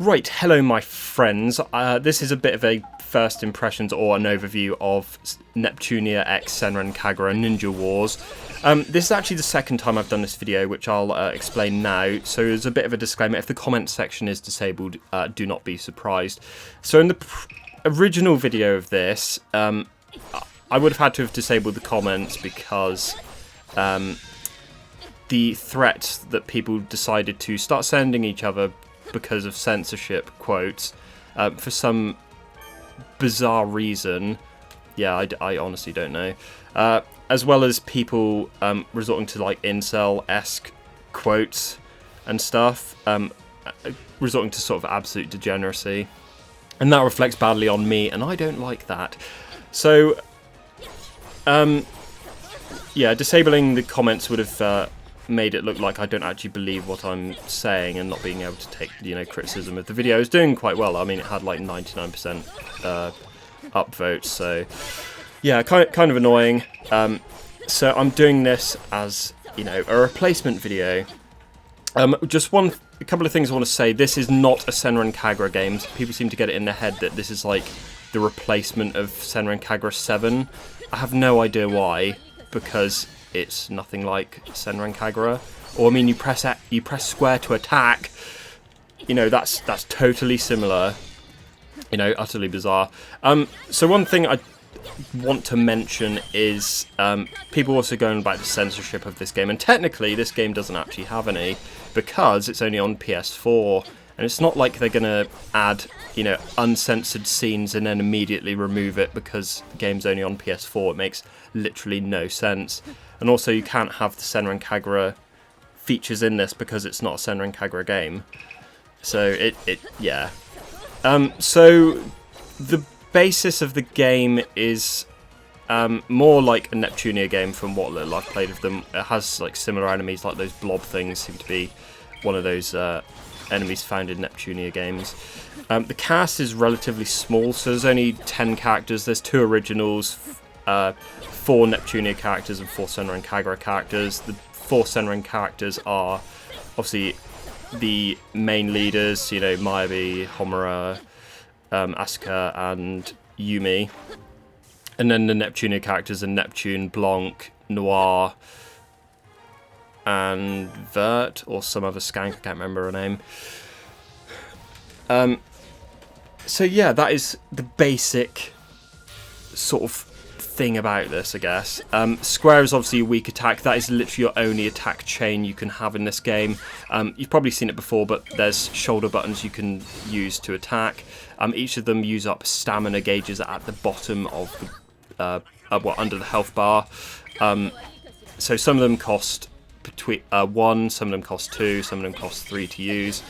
Right, hello my friends. This is a bit of a first impressions or an overview of Neptunia x SENRAN KAGURA Ninja Wars. This is actually the second time I've done this video, which I'll explain now. So there's a bit of a disclaimer. If the comment section is disabled, do not be surprised. So in the original video of this, I would have had to have disabled the comments because the threats that people decided to start sending each other because of censorship quotes for some bizarre reason. Yeah, I honestly don't know. As well as people resorting to like incel-esque quotes and stuff, resorting to sort of absolute degeneracy, and that reflects badly on me, and I don't like that. So yeah, disabling the comments would have made it look like I don't actually believe what I'm saying, and not being able to take, you know, criticism of the video. It was doing quite well. I mean, it had like 99% upvotes, so yeah, kind of annoying. So I'm doing this as, you know, a replacement video. Just a couple of things I want to say. This is not a SENRAN KAGURA game. People seem to get it in their head that this is like the replacement of SENRAN KAGURA 7. I have no idea why, because it's nothing like SENRAN KAGURA. Or I mean, you press square to attack. You know, that's totally similar. You know, utterly bizarre. So one thing I want to mention is people also going about the censorship of this game, and technically this game doesn't actually have any because it's only on PS4, and it's not like they're gonna add, you know, uncensored scenes and then immediately remove it because the game's only on PS4. It makes literally no sense. And also you can't have the SENRAN KAGURA features in this because it's not a SENRAN KAGURA game. So yeah. So the basis of the game is more like a Neptunia game from what little I've played of them. It has like similar enemies, like those blob things seem to be one of those enemies found in Neptunia games. The cast is relatively small, so there's only 10 characters. There's 2 originals, 4 Neptunia characters and 4 SENRAN KAGURA characters. The 4 SENRAN characters are obviously the main leaders, you know, Maybe, Homura, Asuka and Yumi. And then the Neptunia characters are Neptune, Blanc, Noir, and Vert, or some other skank, I can't remember her name. So yeah, that is the basic sort of thing about this, I guess. Square is obviously a weak attack. That is literally your only attack chain you can have in this game. You've probably seen it before, but there's shoulder buttons you can use to attack. Each of them use up stamina gauges at the bottom of the, under the health bar. So some of them cost between 1, some of them cost 2, some of them cost 3 to use.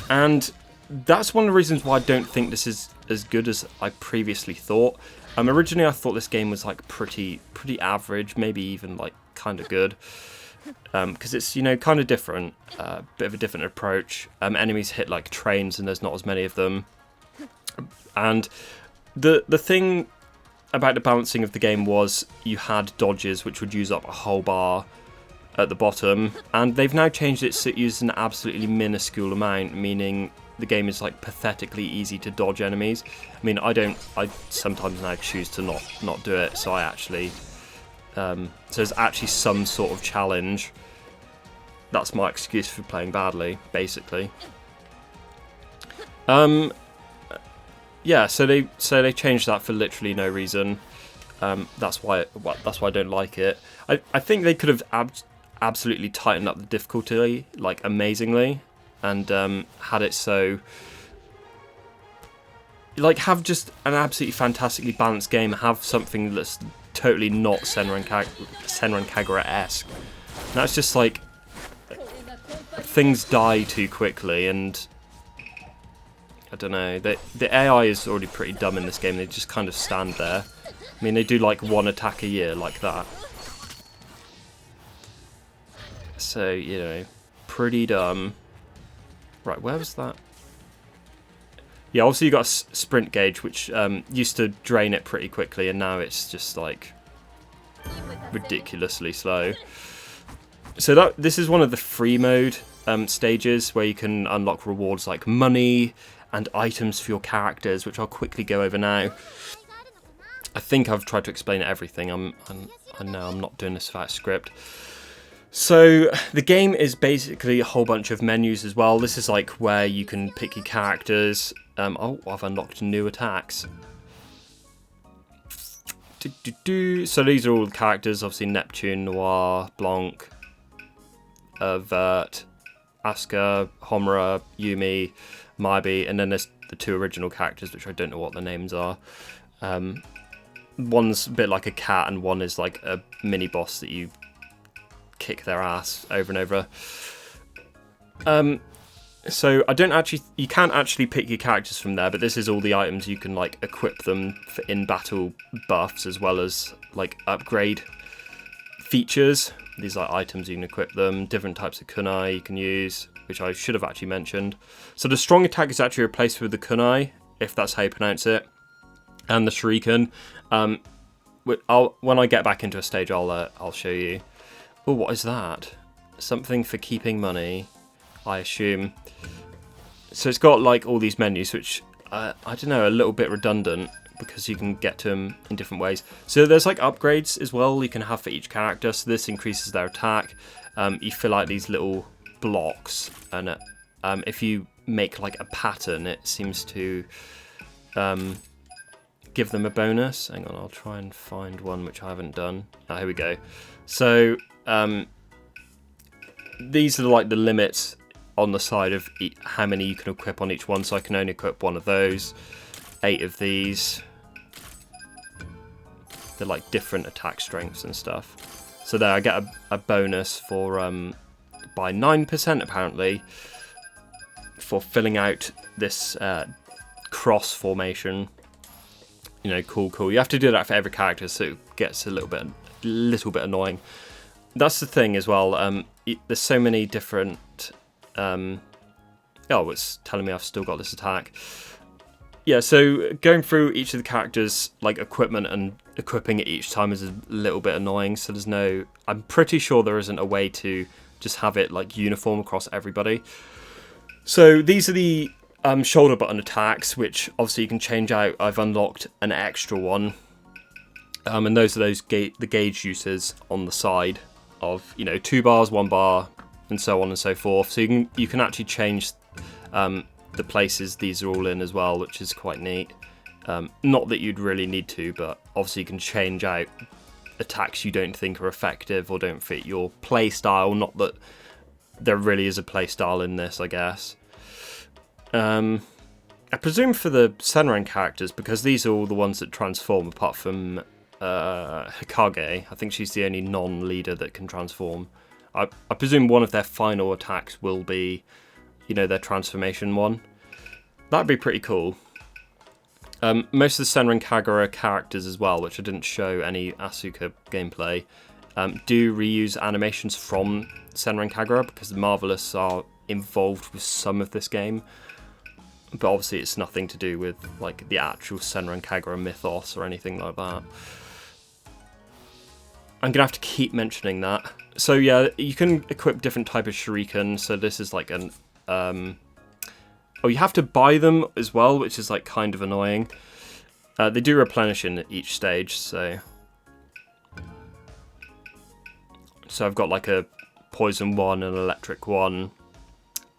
And that's one of the reasons why I don't think this is as good as I previously thought. Originally I thought this game was like pretty average, maybe even like kind of good, because it's, you know, kind of different, bit of a different approach. Enemies hit like trains and there's not as many of them. And the thing about the balancing of the game was you had dodges which would use up a whole bar at the bottom, and they've now changed it so it uses an absolutely minuscule amount, meaning the game is like pathetically easy to dodge enemies. I mean, I sometimes now choose to not do it, so I actually so there's actually some sort of challenge. That's my excuse for playing badly, basically. Yeah, so they changed that for literally no reason. That's why I don't like it. I think they could have absolutely tightened up the difficulty like amazingly, and had it so like have just an absolutely fantastically balanced game. Have something that's totally not SENRAN KAGURA-esque. That's just like things die too quickly, and I don't know. The AI is already pretty dumb in this game. They just kind of stand there. I mean, they do like 1 attack a year like that. So, you know, pretty dumb. Right, where was that? Yeah, obviously you got a sprint gauge, which used to drain it pretty quickly, and now it's just like ridiculously slow. So this is one of the free mode stages where you can unlock rewards like money and items for your characters, which I'll quickly go over now. I think I've tried to explain everything. I know I'm not doing this without script. So the game is basically a whole bunch of menus as well. This is like where you can pick your characters. Oh, I've unlocked new attacks. So these are all the characters, obviously Neptune, Noir, Blanc, Vert, Asuka, Homura, Yumi, Maibi, and then there's the 2 original characters, which I don't know what the names are. One's a bit like a cat, and one is like a mini boss that you kick their ass over and over. So you can't actually pick your characters from there, but this is all the items you can like equip them for in-battle buffs, as well as like upgrade features. These are items you can equip them, different types of kunai you can use, which I should have actually mentioned. So the strong attack is actually replaced with the kunai, if that's how you pronounce it, and the shuriken. When I get back into a stage, I'll show you. Oh, what is that? Something for keeping money, I assume. So it's got like all these menus, which I don't know, a little bit redundant because you can get to them in different ways. So there's like upgrades as well you can have for each character. So this increases their attack. You fill out these little blocks, and if you make like a pattern, it seems to give them a bonus. Hang on, I'll try and find one which I haven't done. Here we go. So these are like the limits on the side of how many you can equip on each one. So I can only equip one of those, 8 of these. They're like different attack strengths and stuff. So there I get a bonus for by 9% apparently for filling out this cross formation. You know, cool. You have to do that for every character, so it gets a little bit annoying. That's the thing as well. There's so many different. Oh, it's telling me I've still got this attack. Yeah, so going through each of the characters' like equipment and equipping it each time is a little bit annoying. So there's no. I'm pretty sure there isn't a way to just have it like uniform across everybody. So these are the shoulder button attacks, which obviously you can change out. I've unlocked an extra one, and those are the gauge uses on the side of 2 bars, 1 bar, and so on and so forth. So you can actually change the places these are all in as well, which is quite neat. Not that you'd really need to, but obviously you can change out attacks you don't think are effective or don't fit your play style. Not that there really is a play style in this, I guess. I presume for the Senran characters, because these are all the ones that transform, apart from Hikage. I think she's the only non-leader that can transform. I presume one of their final attacks will be, their transformation one. That'd be pretty cool. Most of the SENRAN KAGURA characters as well, which I didn't show any Asuka gameplay, do reuse animations from SENRAN KAGURA, because the Marvelous are involved with some of this game. But obviously it's nothing to do with like the actual SENRAN KAGURA mythos or anything like that. I'm gonna have to keep mentioning that. So yeah, you can equip different type of shuriken. So this is like an oh, you have to buy them as well, which is like kind of annoying. They do replenish in each stage, so I've got like a poison one, an electric one,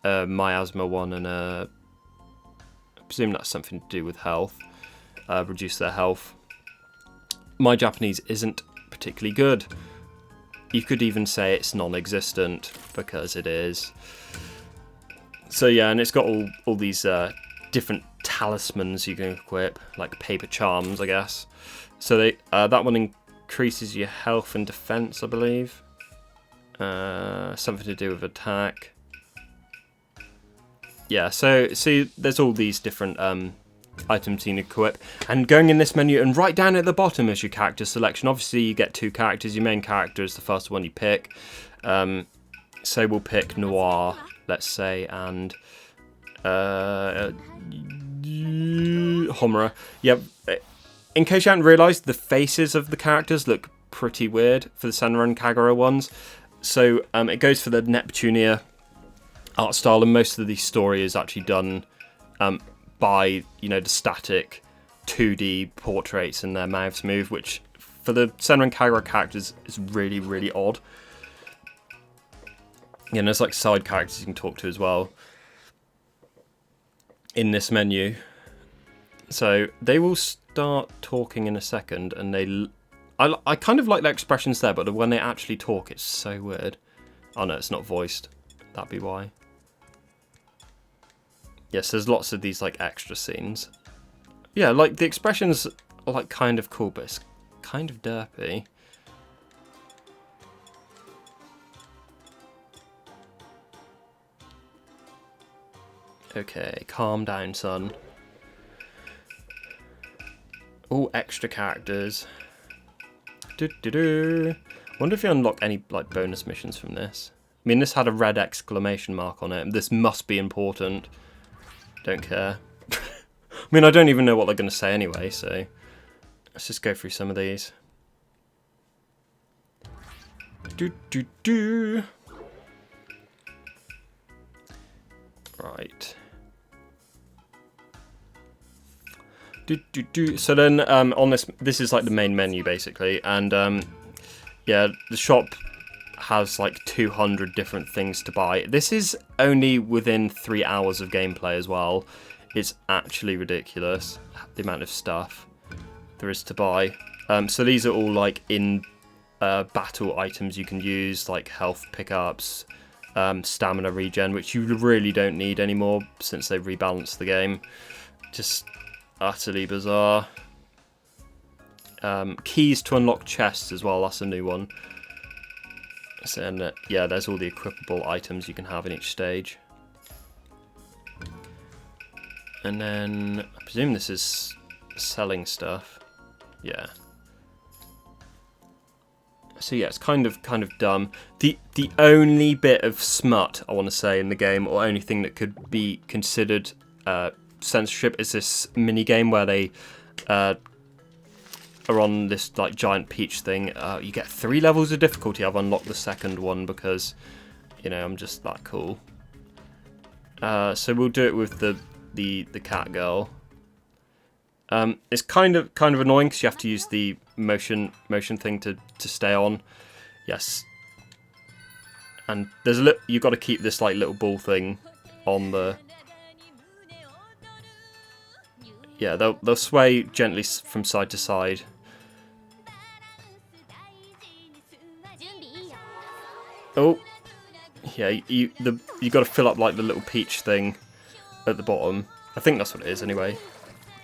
a miasma one, and I presume that's something to do with health. Reduce their health. My Japanese isn't particularly good. You could even say it's non-existent, because it is. So yeah, and it's got all these different talismans you can equip, like paper charms, I guess. So that one increases your health and defense, I believe. Something to do with attack. Yeah, so see, there's all these different items you can equip. And going in this menu, and right down at the bottom is your character selection. Obviously, you get 2 characters. Your main character is the first one you pick. So we'll pick Noir, let's say, and Homura. Yeah, in case you hadn't realised, the faces of the characters look pretty weird for the SENRAN KAGURA ones. So it goes for the Neptunia art style, and most of the story is actually done by, you know, the static 2D portraits and their mouths move, which for the SENRAN KAGURA characters is really, really odd. Yeah, and there's like side characters you can talk to as well in this menu. So they will start talking in a second, and I kind of like their expressions there, but when they actually talk, it's so weird. Oh no, it's not voiced. That'd be why. Yes, there's lots of these like extra scenes. Yeah, like the expressions are like kind of cool, but it's kind of derpy. Okay, calm down, son. All extra characters. Wonder if you unlock any like bonus missions from this. I mean, this had a red exclamation mark on it. This must be important. Don't care. I mean, I don't even know what they're going to say anyway, so let's just go through some of these. Right. So then on this is like the main menu basically, and yeah, the shop has like 200 different things to buy. This is only within 3 hours of gameplay as well. It's actually ridiculous the amount of stuff there is to buy. So these are all like in battle items you can use, like health pickups, stamina regen, which you really don't need anymore since they've rebalanced the game. Just utterly bizarre. Keys to unlock chests as well, that's a new one. So, and yeah, there's all the equipable items you can have in each stage. And then I presume this is selling stuff. Yeah. So yeah, it's kind of dumb. The only bit of smut I want to say in the game, or only thing that could be considered censorship, is this mini game where they are on this like giant peach thing. You get 3 levels of difficulty. I've unlocked the second one because, you know, I'm just that cool. So we'll do it with the cat girl. It's kind of annoying because you have to use the motion thing to stay on. Yes. And there's you've got to keep this like little ball thing on the. Yeah, they'll sway gently from side to side. Oh, yeah. You got to fill up like the little peach thing at the bottom. I think that's what it is anyway.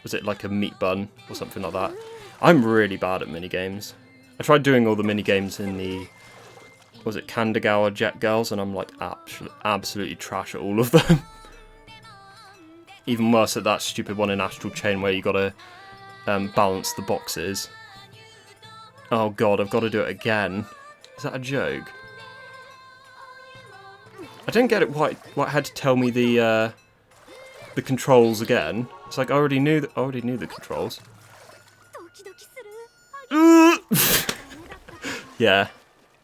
Was it like a meat bun or something like that? I'm really bad at minigames. I tried doing all the minigames in the, was it Kandagawa Jet Girls, and I'm like absolutely trash at all of them. Even worse at that stupid one in Astral Chain where you gotta balance the boxes. Oh god, I've got to do it again. Is that a joke? I didn't get it. What had to tell me the controls again? It's like I already knew the controls. Yeah.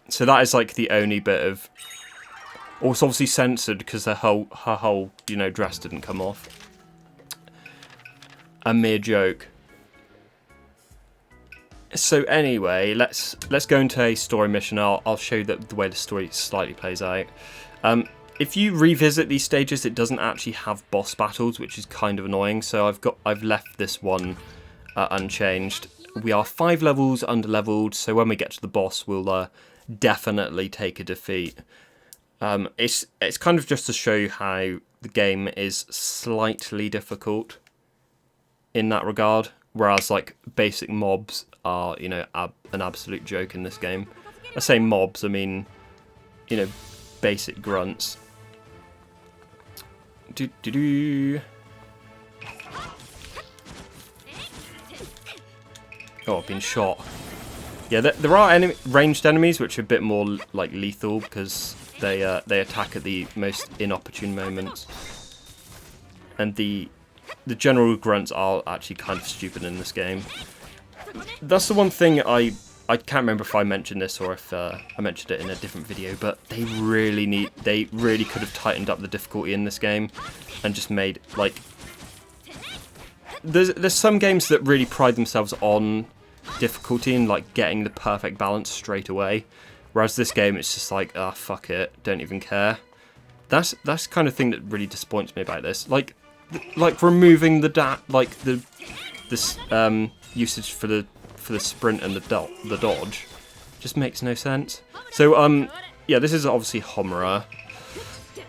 So that is like the only bit of. Oh, it's obviously censored because her whole you know dress didn't come off. A mere joke. So anyway, let's go into a story mission. I'll show you the way the story slightly plays out. If you revisit these stages, it doesn't actually have boss battles, which is kind of annoying. So I've left this one unchanged. We are 5 levels under-leveled, so when we get to the boss, we'll definitely take a defeat. It's kind of just to show you how the game is slightly difficult in that regard, whereas like basic mobs are, you know, an absolute joke in this game. I say mobs, I mean, you know, basic grunts. Oh, I've been shot. Yeah, there are ranged enemies which are a bit more like lethal because they attack at the most inopportune moments, and the general grunts are actually kind of stupid in this game. That's the one thing I I can't remember if I mentioned this or if I mentioned it in a different video, but they really could have tightened up the difficulty in this game and just made, like, there's some games that really pride themselves on difficulty and like getting the perfect balance straight away, whereas this game it's just like, ah, fuck it, don't even care. That's the kind of thing that really disappoints me about this. Like removing this usage for the sprint and the dodge just makes no sense. So yeah, this is obviously Homura.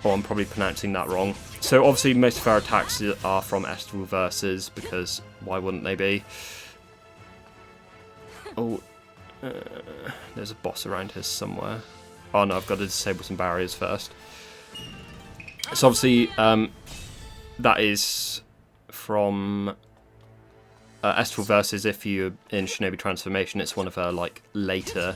Oh, I'm probably pronouncing that wrong. So obviously most of our attacks are from Estival Verses, because why wouldn't they be? Oh, there's a boss around here somewhere. Oh no, I've got to disable some barriers first. So obviously that is from Estival Verses. If you're in Shinobi Transformation, it's one of her like later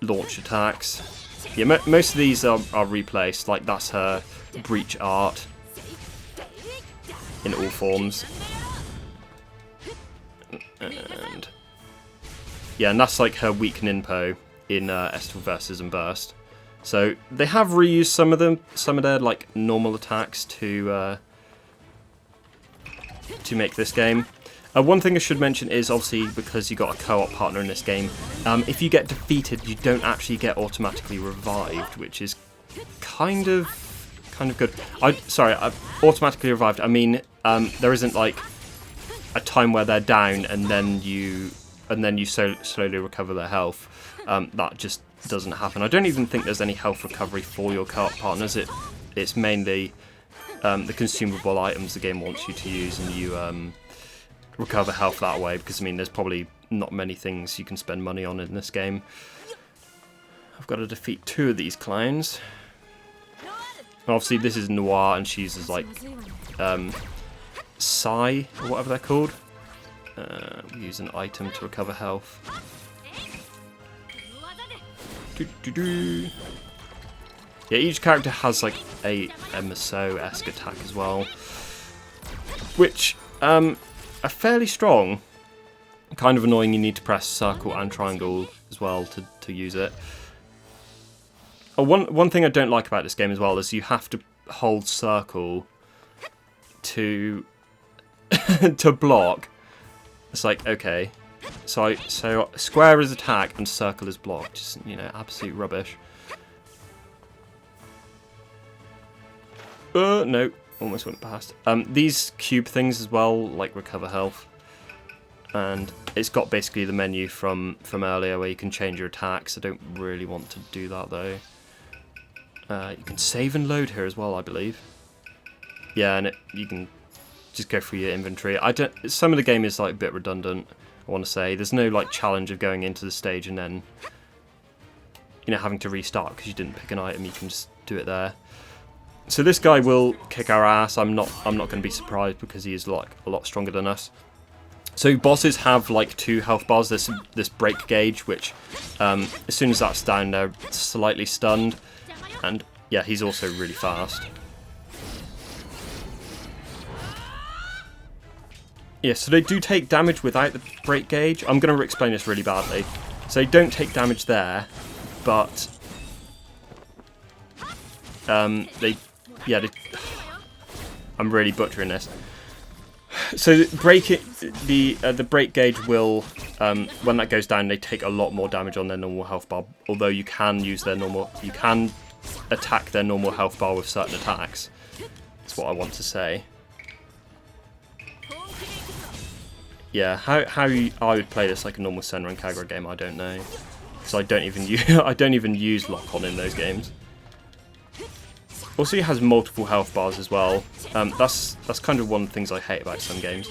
launch attacks. Yeah, most of these are replaced. Like that's her Breach art in all forms, and yeah, and that's like her weak Ninpo in Estival Versus and Burst. So they have reused some of their like normal attacks to make this game. One thing I should mention is obviously because you got a co-op partner in this game, if you get defeated, you don't actually get automatically revived, which is kind of good. Sorry, automatically revived. I mean, there isn't like a time where they're down and then you slowly recover their health. That just doesn't happen. I don't even think there's any health recovery for your co-op partners. It's mainly the consumable items the game wants you to use, and you recover health that way, because I mean there's probably not many things you can spend money on in this game. I've got to defeat 2 of these clowns. Obviously this is Noir, and she uses like Psy or whatever they're called. We use an item to recover health. Yeah, each character has like a Musou-esque attack as well, which are fairly strong. Kind of annoying, you need to press circle and triangle as well to use it. Oh, one thing I don't like about this game as well is you have to hold circle to to block. It's like, okay, so square is attack and circle is block. Just, you know, absolute rubbish. No, almost went past. These cube things as well, like recover health, and it's got basically the menu from earlier where you can change your attacks. I don't really want to do that though. You can save and load here as well, I believe. Yeah, and you can just go through your inventory. Some of the game is like a bit redundant, I want to say. There's no like challenge of going into the stage and then, you know, having to restart because you didn't pick an item. You can just do it there. So this guy will kick our ass. I'm not going to be surprised because he is like a lot stronger than us. So bosses have like 2 health bars. There's this break gauge, which as soon as that's down, they're slightly stunned. And yeah, he's also really fast. Yeah, so they do take damage without the break gauge. I'm going to explain this really badly. So they don't take damage there, but I'm really butchering this. So the break gauge will, when that goes down, they take a lot more damage on their normal health bar. Although you can attack their normal health bar with certain attacks. That's what I want to say. Yeah, how I would play this like a normal SENRAN KAGURA game, I don't know, because I don't even use lock-on in those games. Also, he has multiple health bars as well. That's kind of one of the things I hate about some games.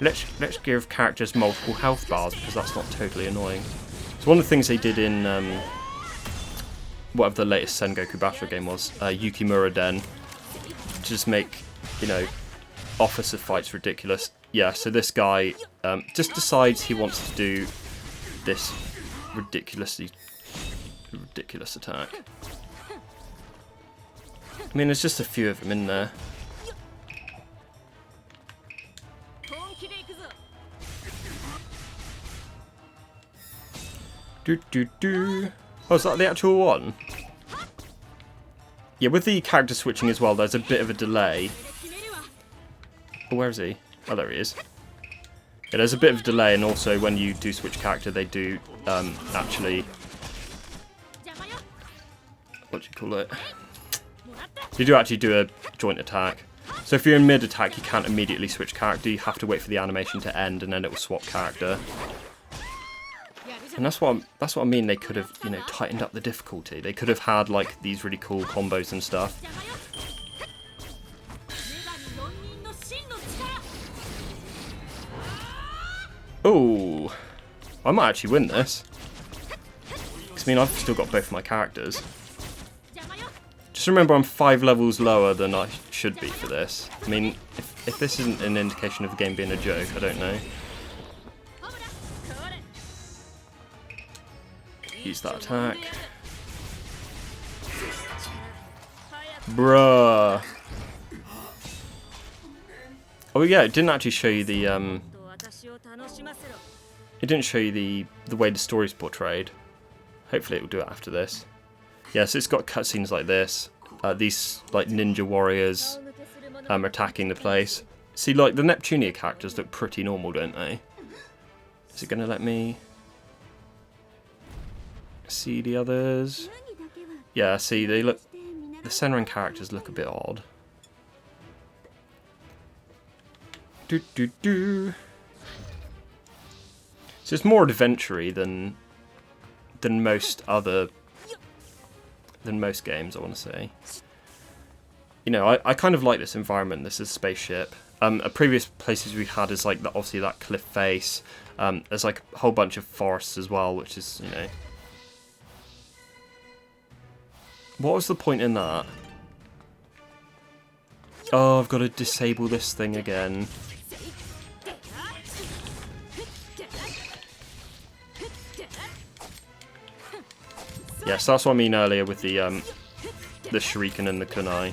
Let's give characters multiple health bars because that's not totally annoying. So one of the things they did in whatever the latest Sengoku Battle game was, Yukimura Den, to just make, you know, officer fights ridiculous. Yeah, so this guy just decides he wants to do this ridiculous attack. I mean, there's just a few of them in there. Do do do. Oh, is that the actual one? Yeah, with the character switching as well, there's a bit of a delay. Oh, where is he? Oh, there he is. Yeah, there's a bit of a delay, and also when you do switch character, they do actually... What do you call it? You do actually do a joint attack. So if you're in mid-attack, you can't immediately switch character. You have to wait for the animation to end, and then it will swap character. And that's what I mean. They could have, you know, tightened up the difficulty. They could have had like these really cool combos and stuff. Oh, I might actually win this. Because I mean, I've still got both my characters. Just remember, I'm 5 levels lower than I should be for this. I mean, if this isn't an indication of the game being a joke, I don't know. Use that attack. Bruh. Oh yeah, it didn't actually show you the it didn't show you the way the story's portrayed. Hopefully it will do it after this. Yeah, so it's got cutscenes like this. These like ninja warriors are attacking the place. See, like the Neptunia characters look pretty normal, don't they? Is it gonna let me see the others? Yeah, see, they look... The SENRAN characters look a bit odd. Do do do. So it's more adventure-y than most games, I want to say. You know, I kind of like this environment. This is a spaceship. Previous places we had is like obviously that cliff face. There's like a whole bunch of forests as well, which is, you know. What was the point in that? Oh, I've got to disable this thing again. Yes, that's what I mean earlier with the shuriken and the kunai.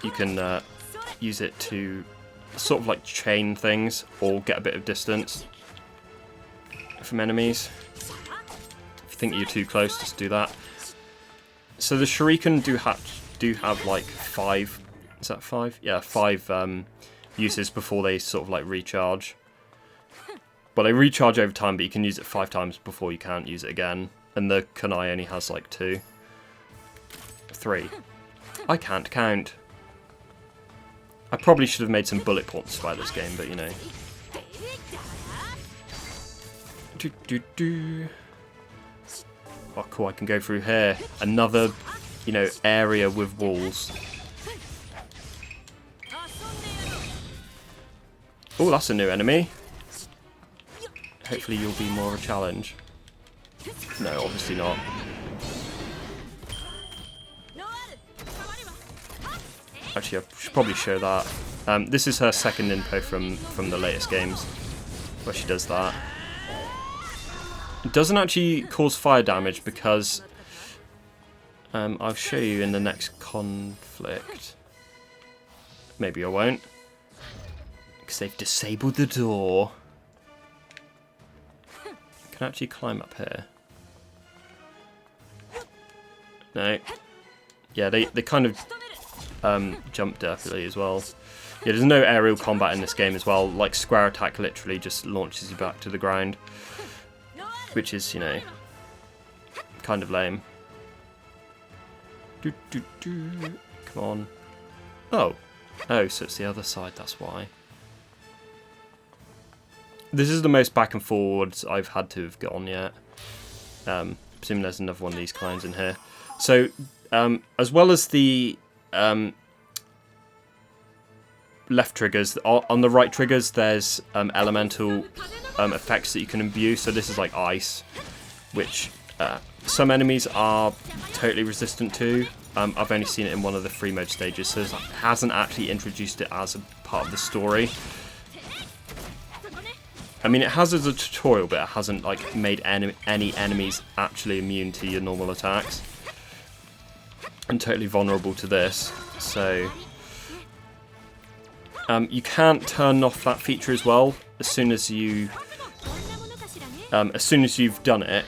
You can use it to sort of like chain things or get a bit of distance from enemies. If you think you're too close, just do that. So the shuriken do have like 5. Is that 5? Yeah, 5 uses before they sort of like recharge. Well, they recharge over time, but you can use it 5 times before you can't use it again. And the kunai only has like 2. 3. I can't count. I probably should have made some bullet points by this game, but you know. Do do do. Oh, cool! I can go through here. Another, you know, area with walls. Oh, that's a new enemy. Hopefully, you'll be more of a challenge. No, obviously not. Actually, I should probably show that. This is her second info from the latest games, where she does that. It doesn't actually cause fire damage because I'll show you in the next conflict. Maybe I won't, because they've disabled the door. I can actually climb up here. No. Yeah, they kind of jump dirtily as well. Yeah, there's no aerial combat in this game as well. Like square attack literally just launches you back to the ground, which is, you know, kind of lame. Do, do, do. Come on. Oh, so it's the other side. That's why. This is the most back and forwards I've had to have gone yet. Presuming there's another one of these clowns in here. So, as well as the left triggers, on the right triggers there's elemental effects that you can imbue. So this is like ice, which some enemies are totally resistant to. I've only seen it in one of the free mode stages, so it hasn't actually introduced it as a part of the story. I mean, it has as a tutorial, but it hasn't like made any enemies actually immune to your normal attacks and totally vulnerable to this. So you can't turn off that feature as well. As soon as you've done it,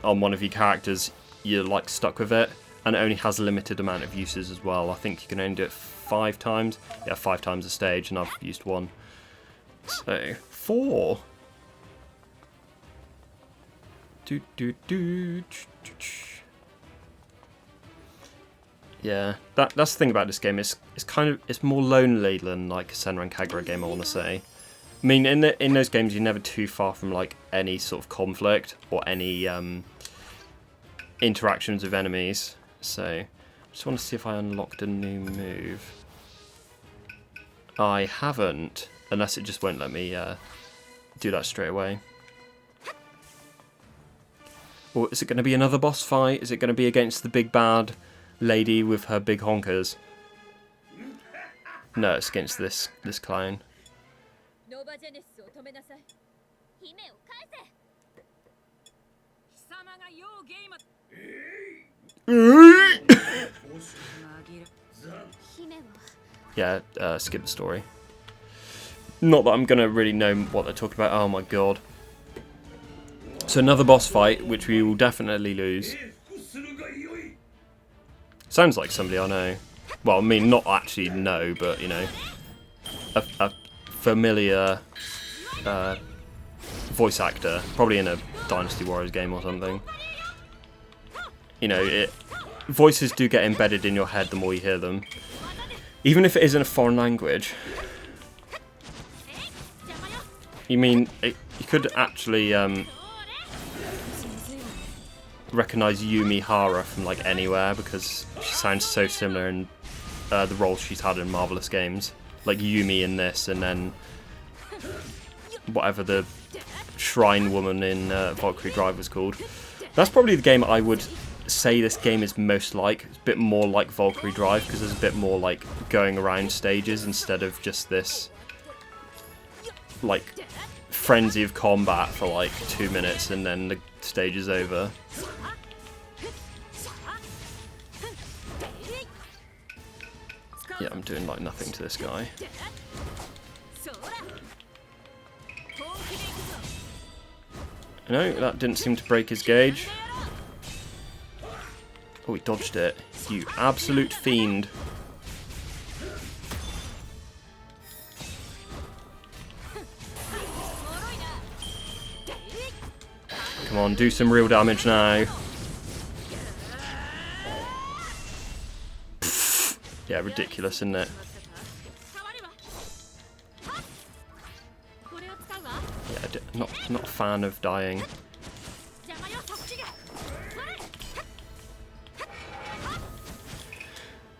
on one of your characters, you're like stuck with it, and it only has a limited amount of uses as well. I think you can only do it 5 times. Yeah, 5 times a stage, and I've used 1. So 4. Yeah, that's the thing about this game. It's more lonely than like a Senran Kagura game, I want to say. I mean, in those games, you're never too far from like any sort of conflict or any interactions with enemies. So, I just want to see if I unlocked a new move. I haven't, unless it just won't let me do that straight away. Or is it going to be another boss fight? Is it going to be against the big bad lady with her big honkers? No, it's against this clown. Yeah, skip the story. Not that I'm going to really know what they're talking about. Oh my god. So another boss fight, which we will definitely lose. Sounds like somebody I know. Well, I mean, not actually know, but, you know, a familiar voice actor. Probably in a Dynasty Warriors game or something. You know, voices do get embedded in your head the more you hear them. Even if it isn't a foreign language. You mean, you could actually recognise Yumi Hara from like anywhere, because she sounds so similar in the roles she's had in Marvelous games. Like Yumi in this, and then whatever the Shrine Woman in Valkyrie Drive was called. That's probably the game I would say this game is most like. It's a bit more like Valkyrie Drive, because there's a bit more like going around stages instead of just this like frenzy of combat for like 2 minutes and then the stage is over. Yeah, I'm doing like nothing to this guy. No, that didn't seem to break his gauge. Oh, he dodged it. You absolute fiend. Come on, do some real damage now. Pfft. Yeah, ridiculous, isn't it? Yeah, not a fan of dying.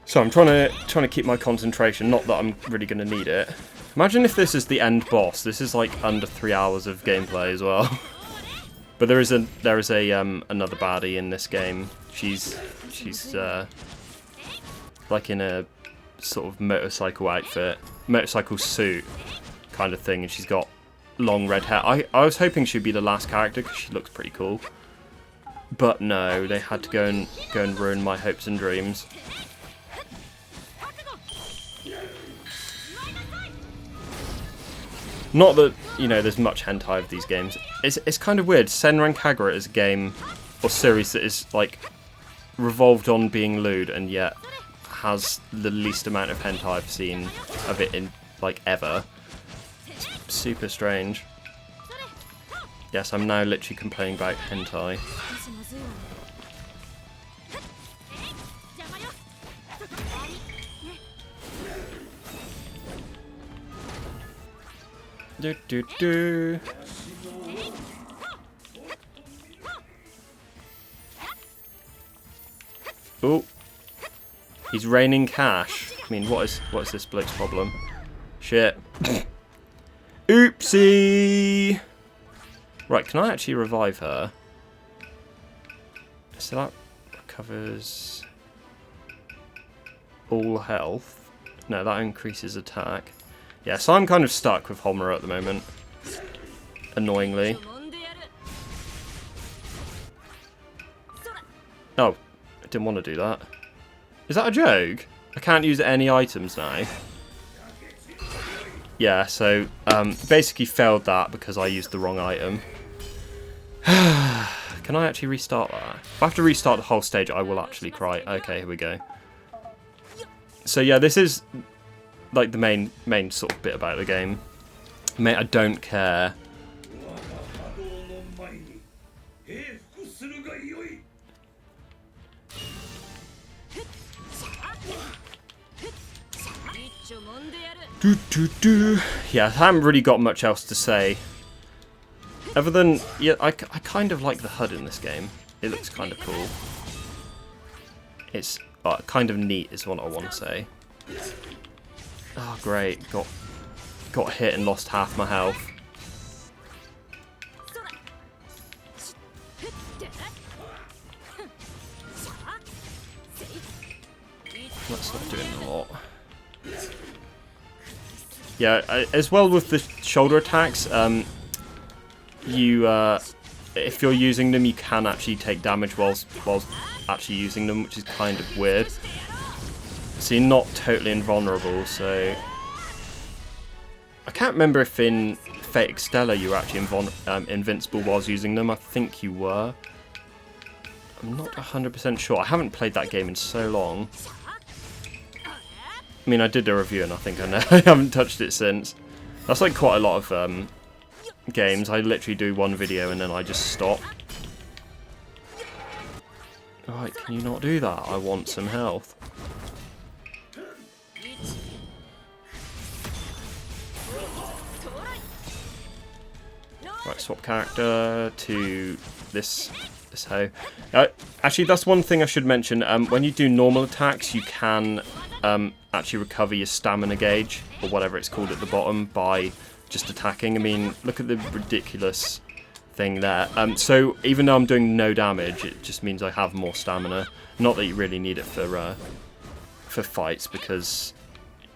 So I'm trying to keep my concentration. Not that I'm really going to need it. Imagine if this is the end boss. This is like under 3 hours of gameplay as well. But there is another baddie in this game. She's like in a sort of motorcycle outfit, motorcycle suit kind of thing, and she's got long red hair. I was hoping she'd be the last character because she looks pretty cool. But no, they had to go and ruin my hopes and dreams. Not that, you know, there's much hentai of these games. It's kind of weird. Senran Kagura is a game or series that is like revolved on being lewd and yet has the least amount of hentai I've seen of it in like ever. It's super strange. Yes, I'm now literally complaining about hentai. Do. Oh, he's raining cash. I mean, what is this bloke's problem? Shit. Oopsie. Right, can I actually revive her? So that recovers all health. No, that increases attack. Yeah, so I'm kind of stuck with Homura at the moment. Annoyingly. Oh, I didn't want to do that. Is that a joke? I can't use any items now. Yeah, so basically failed that because I used the wrong item. Can I actually restart that? If I have to restart the whole stage, I will actually cry. Okay, here we go. So yeah, this is like the main sort of bit about the game. Mate, I don't care. Yeah, I haven't really got much else to say. Other than, yeah, I kind of like the HUD in this game. It looks kind of cool. It's kind of neat is what I want to say. Oh, great. Got hit and lost half my health. That's not doing a lot. Yeah, as well with the shoulder attacks, if you're using them, you can actually take damage whilst actually using them, which is kind of weird. So you're not totally invulnerable. So I can't remember if in Fate Extella you were actually invincible whilst using them. I think you were. I'm not 100% sure. I haven't played that game in so long. I mean, I did a review and I think I know. I haven't touched it since. That's like quite a lot of games. I literally do one video and then I just stop. Right, can you not do that? I want some health. Right, swap character to this hoe. Actually, that's one thing I should mention. When you do normal attacks, you can actually recover your stamina gauge, or whatever it's called at the bottom, by just attacking. I mean, look at the ridiculous thing there. So even though I'm doing no damage, it just means I have more stamina. Not that you really need it for fights, because,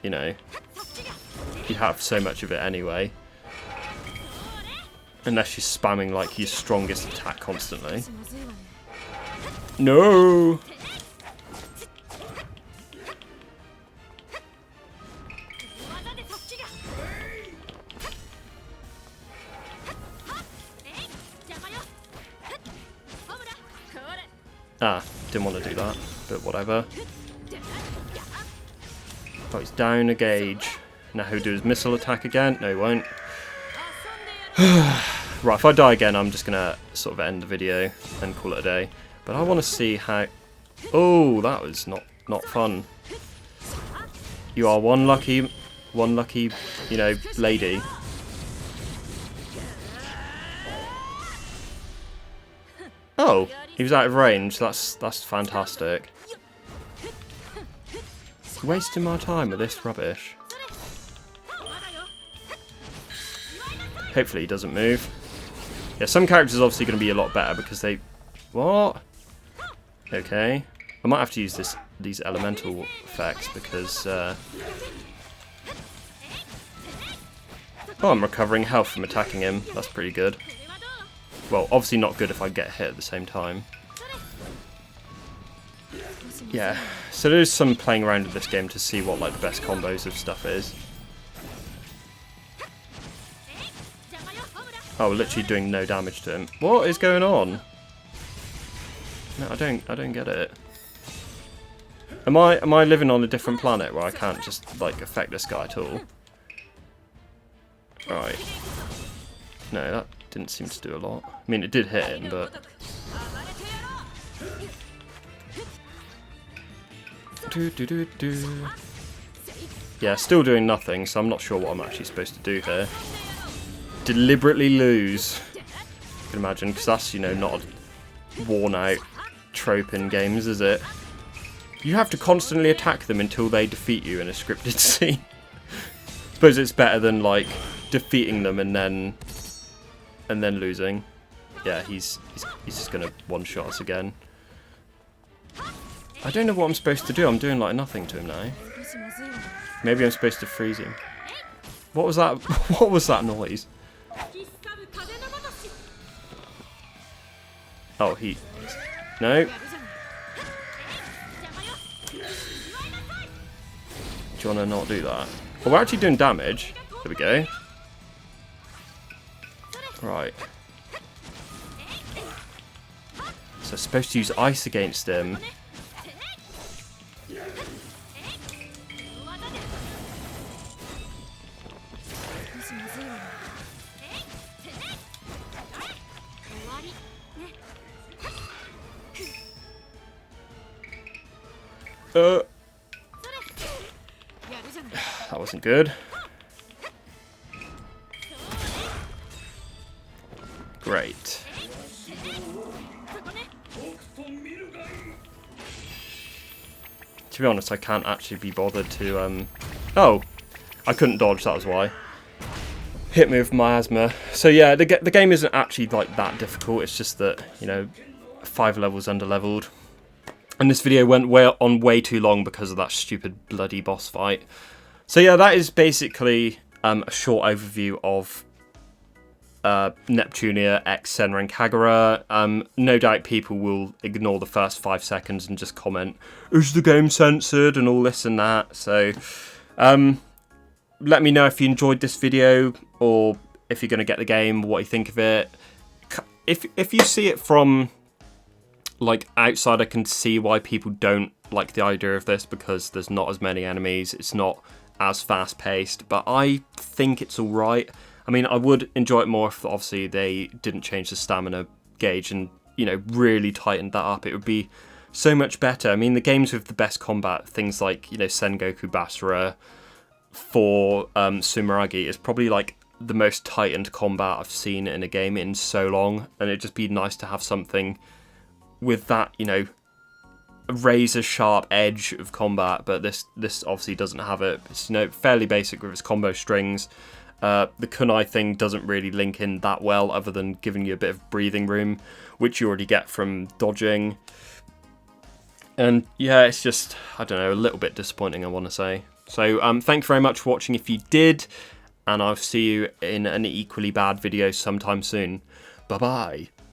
you know, you have so much of it anyway. Unless you're spamming like your strongest attack constantly. No! Ah, didn't want to do that, but whatever. Oh, he's down a gauge. Now he'll do his missile attack again. No, he won't. Right, if I die again, I'm just going to sort of end the video and call it a day. But I want to see how... Oh, that was not fun. You are one lucky, you know, lady. Oh, he was out of range. That's fantastic. Wasting my time with this rubbish. Hopefully he doesn't move. Yeah, some characters are obviously going to be a lot better because they... What? Okay. I might have to use these elemental effects because... Oh, I'm recovering health from attacking him. That's pretty good. Well, obviously not good if I get hit at the same time. Yeah, so there's some playing around with this game to see what like the best combos of stuff is. Oh, literally doing no damage to him. What is going on? No, I don't get it. Am I living on a different planet where I can't just like affect this guy at all? Right. No, that didn't seem to do a lot. I mean, it did hit him, but... Yeah, still doing nothing, so I'm not sure what I'm actually supposed to do here. Deliberately lose. You can imagine, because that's, you know, not a worn-out trope in games, is it? You have to constantly attack them until they defeat you in a scripted scene. Suppose it's better than, like, defeating them and then losing. Yeah, he's just gonna one-shot us again. I don't know what I'm supposed to do. I'm doing, like, nothing to him now. Maybe I'm supposed to freeze him. What was that? What was that noise? Oh, no. Do you want to not do that? Well, we're actually doing damage. There we go. Right. So I'm supposed to use ice against him. That wasn't good. Great. To be honest, I can't actually be bothered to, Oh! I couldn't dodge, that was why. Hit me with miasma. So yeah, the game isn't actually, like, that difficult. It's just that, you know, 5 levels under-leveled. And this video went on way too long because of that stupid bloody boss fight. So yeah, that is basically a short overview of Neptunia x SENRAN KAGURA. No doubt people will ignore the first 5 seconds and just comment, is the game censored and all this and that. So let me know if you enjoyed this video, or if you're going to get the game, what you think of it. If you see it from like outside, I can see why people don't like the idea of this, because there's not as many enemies, it's not as fast paced, but I think it's alright. I mean, I would enjoy it more if obviously they didn't change the stamina gauge and, you know, really tightened that up. It would be so much better. I mean, the games with the best combat, things like, you know, Sengoku Basara for Sumeragi, is probably like the most tightened combat I've seen in a game in so long, and it'd just be nice to have something with that, you know, razor sharp edge of combat. But this obviously doesn't have it. It's, you know, fairly basic with its combo strings. The kunai thing doesn't really link in that well, other than giving you a bit of breathing room, which you already get from dodging. And yeah, it's just, I don't know, a little bit disappointing, I want to say. So thanks very much for watching if you did, and I'll see you in an equally bad video sometime soon. Bye bye.